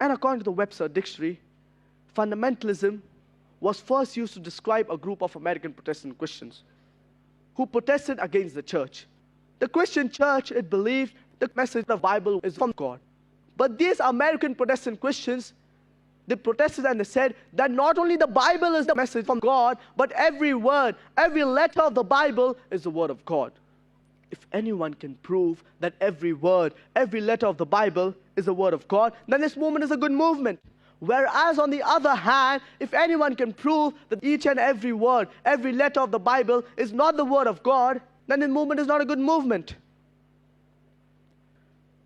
And according to the Webster Dictionary, fundamentalism was first used to describe a group of American Protestant Christians who protested against the church. The Christian church, it believed the message of the Bible is from God. But these American Protestant Christians, they protested and they said that not only the Bible is the message from God, but every word, every letter of the Bible is the word of God. If anyone can prove that every word, every letter of the Bible is the word of God, then this movement is a good movement. Whereas on the other hand, if anyone can prove that each and every word, every letter of the Bible is not the word of God, then this movement is not a good movement.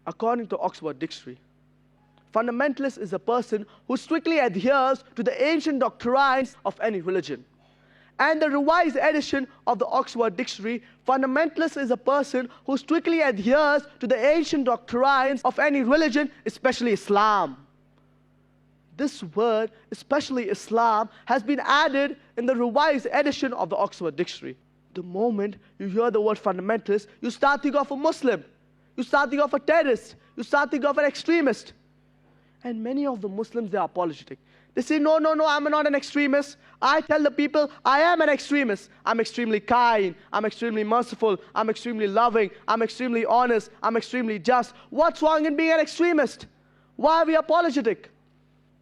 According to Oxford Dictionary, fundamentalist is a person who strictly adheres to the ancient doctrines of any religion. And the revised edition of the Oxford Dictionary, fundamentalist is a person who strictly adheres to the ancient doctrines of any religion, especially Islam. This word, especially Islam, has been added in the revised edition of the Oxford Dictionary. The moment you hear the word fundamentalist, you start thinking of a Muslim. You start thinking of a terrorist. You start thinking of an extremist. And many of the Muslims, they are apologetic. They say, no, I'm not an extremist. I tell the people, I am an extremist. I'm extremely kind. I'm extremely merciful. I'm extremely loving. I'm extremely honest. I'm extremely just. What's wrong in being an extremist? Why are we apologetic?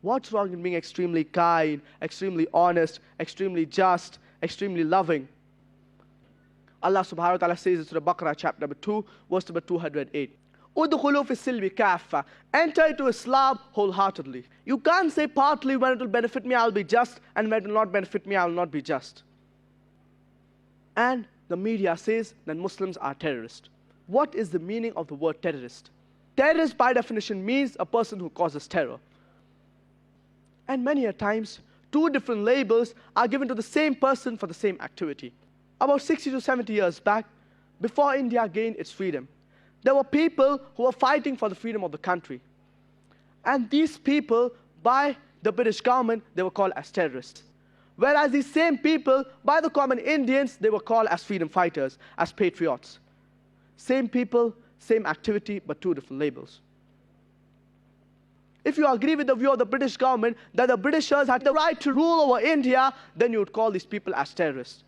What's wrong in being extremely kind, extremely honest, extremely just, extremely loving? Allah subhanahu wa ta'ala says in Surah Baqarah chapter number 2, verse number 208. Udkhulu fi silmi kaffa. Enter into Islam wholeheartedly. You can't say partly when it will benefit me, I'll be just, and when it will not benefit me, I will not be just. And the media says that Muslims are terrorists. What is the meaning of the word terrorist? Terrorist by definition means a person who causes terror. And many a times, two different labels are given to the same person for the same activity. About 60 to 70 years back, before India gained its freedom, there were people who were fighting for the freedom of the country. And these people, by the British government, they were called as terrorists. Whereas these same people, by the common Indians, they were called as freedom fighters, as patriots. Same people, same activity, but two different labels. If you agree with the view of the British government that the Britishers had the right to rule over India, then you would call these people as terrorists.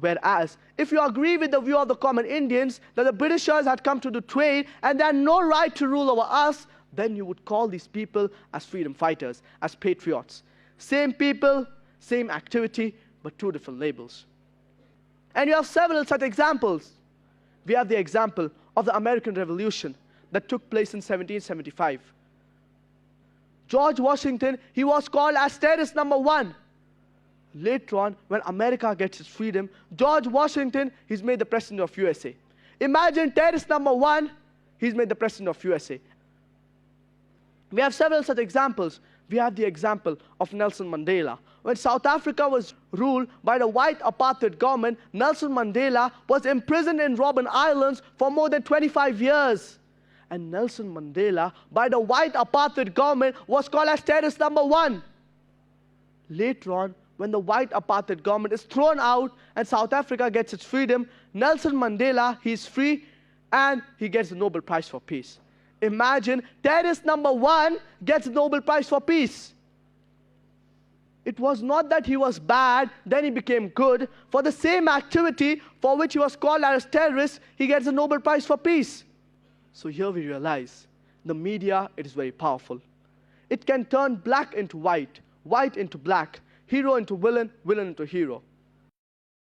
Whereas, if you agree with the view of the common Indians that the Britishers had come to do trade and they had no right to rule over us, then you would call these people as freedom fighters, as patriots. Same people, same activity, but two different labels. And you have several such examples. We have the example of the American Revolution that took place in 1775. George Washington, he was called as terrorist number one. Later on, when America gets its freedom, George Washington, he's made the president of USA. Imagine terrorist number one, he's made the president of USA. We have several such examples. We have the example of Nelson Mandela. When South Africa was ruled by the white apartheid government, Nelson Mandela was imprisoned in Robben Islands for more than 25 years. And Nelson Mandela, by the white apartheid government, was called as terrorist number one. Later on, when the white apartheid government is thrown out and South Africa gets its freedom, Nelson Mandela, he's free and he gets the Nobel Prize for Peace. Imagine, terrorist number one gets the Nobel Prize for Peace. It was not that he was bad, then he became good. For the same activity for which he was called as terrorist, he gets the Nobel Prize for Peace. So here we realize, the media, it is very powerful. It can turn black into white, white into black, hero into villain, villain into hero.